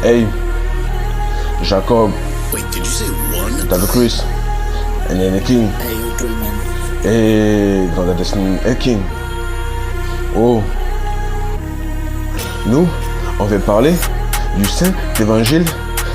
Hey, Jacob, Wait, did you say one? David Chris, and then the King. Hey, you agree, man? Hey, dans la destinée, hey King. Oh, nous, on vient parler du Saint Évangile.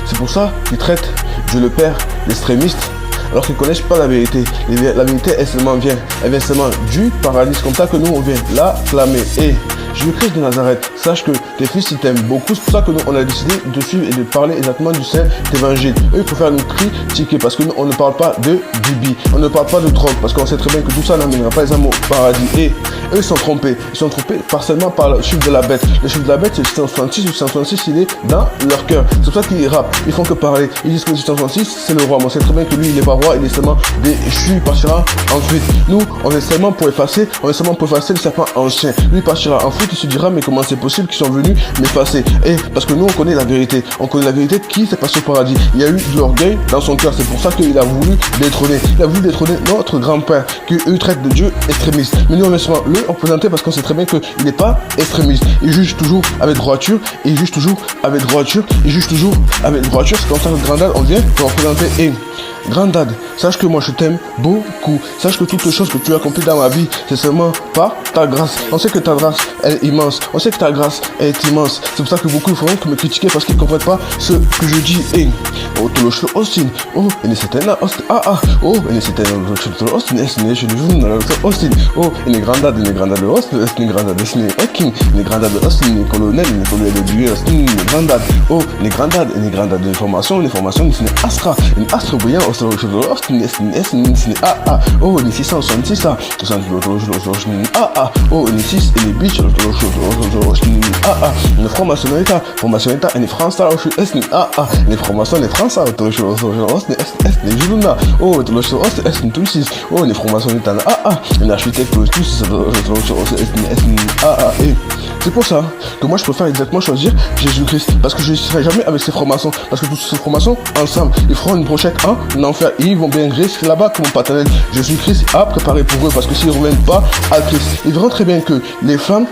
C'est pour ça qu'ils traitent Dieu le Père d'extrémiste, alors qu'ils ne connaissent pas la vérité. La vérité, elle vient seulement du paradis. C'est comme ça que nous, on vient la clamer. Et Jésus-Christ de Nazareth, sache que tes fils, ils t'aiment beaucoup. C'est pour ça que nous, on a décidé de suivre et de parler exactement du Saint Évangile. Eux, il faut faire nous critiquer parce que nous, on ne parle pas de bibi, on ne parle pas de drogue, parce qu'on sait très bien que tout ça n'amènera pas les âmes au paradis. Et eux, ils sont trompés. Ils sont trompés partiellement par le chiffre de la bête. Le chiffre de la bête, c'est 666. Le 666, il est dans leur cœur. C'est pour ça qu'ils rappent. Ils font que parler. Ils disent que le 666, c'est le roi. Mais on sait très bien que lui, il n'est pas roi. Il est seulement déchu. Il partira ensuite. Nous, on est seulement pour effacer. On est seulement pour effacer le serpent ancien. Lui, il partira ensuite. Il se dira, mais comment c'est possible qu'ils sont venus m'effacer? Et parce que nous, on connaît la vérité. On connaît la vérité qui s'est passé au paradis. Il y a eu de l'orgueil dans son cœur. C'est pour ça qu'il a voulu détrôner. Il a voulu détrôner notre grand-père, qu'eux traitent de Dieu extrémiste. Mais nous, on est seulement le représenté parce qu'on sait très bien qu'il n'est pas extrémiste. Il juge toujours avec droiture. Il juge toujours avec droiture. Il juge toujours avec droiture. C'est comme ça que Grandad, on vient pour représenter. Et Grandad, sache que moi je t'aime beaucoup. Sache que toutes les choses que tu as accomplies dans ma vie, c'est seulement par ta grâce. On sait que ta grâce est immense. On sait que ta grâce est immense. C'est pour ça que beaucoup feront que me critiquer parce qu'ils ne comprennent pas ce que je dis. Et oh, tout le show Austin. Oh, il est certain là. Oh, il est certain là. Austin. Austin. Oh, il est Grandad. Il est Grandad de Austin. Il est Grandad de King. Il est Grandad de Austin. Il est colonel. Il est colonel de Dieu. Austin. Il est Grandad. Oh, il est Grandad. Il est Grandad de formation. Il est formation. Il est Astra. Il est Astra brillant. Austin. Oh, il est 666 là. Oh, il est 6. Il est bitch. Une formation état. Formation état. Il est France là. Il est formation. Il est France là. Les Juluna. Oh, tout le show. Tout le 6. Oh, il est formation état. Une architecte. Tout c'est pour ça que moi je préfère exactement choisir Jésus-Christ. Parce que je ne serai jamais avec ces francs-maçons. Parce que toutes ces francs-maçons, ensemble, ils feront une brochette en enfer. Et ils vont bien rester là-bas comme paternel. Jésus-Christ a préparé pour eux. Parce que s'ils ne reviennent pas à Christ, ils verront très bien que les flammes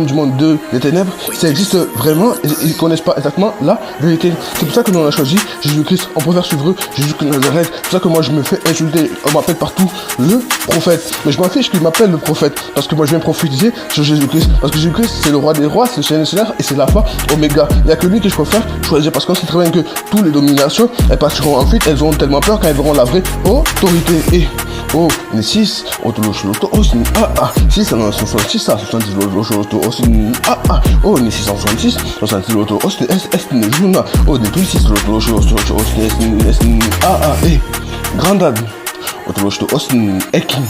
du monde des ténèbres, ça existe vraiment. Ils ne connaissent pas exactement la vérité. C'est pour ça que nous on a choisi Jésus-Christ. On préfère suivre Jésus-Christ de Nazareth. C'est pour ça que moi je me fais insulter. On m'appelle partout le prophète. Mais je m'en fiche qu'il m'appelle le prophète. Parce que moi je viens prophétiser sur Jésus-Christ. Parce que Jésus-Christ, c'est le roi des rois, c'est le Seigneur des seigneurs et c'est l'alpha oméga. Il n'y a que lui que je préfère choisir parce qu'on sait très bien que toutes les dominations, elles partiront en fuite, elles auront tellement peur quand elles verront la vraie autorité. Et oh, il est 6, oh, 6, 66, 70, oh, il est 666, 70, oh, il est tout 6, et Grandad, Austin, Ekin.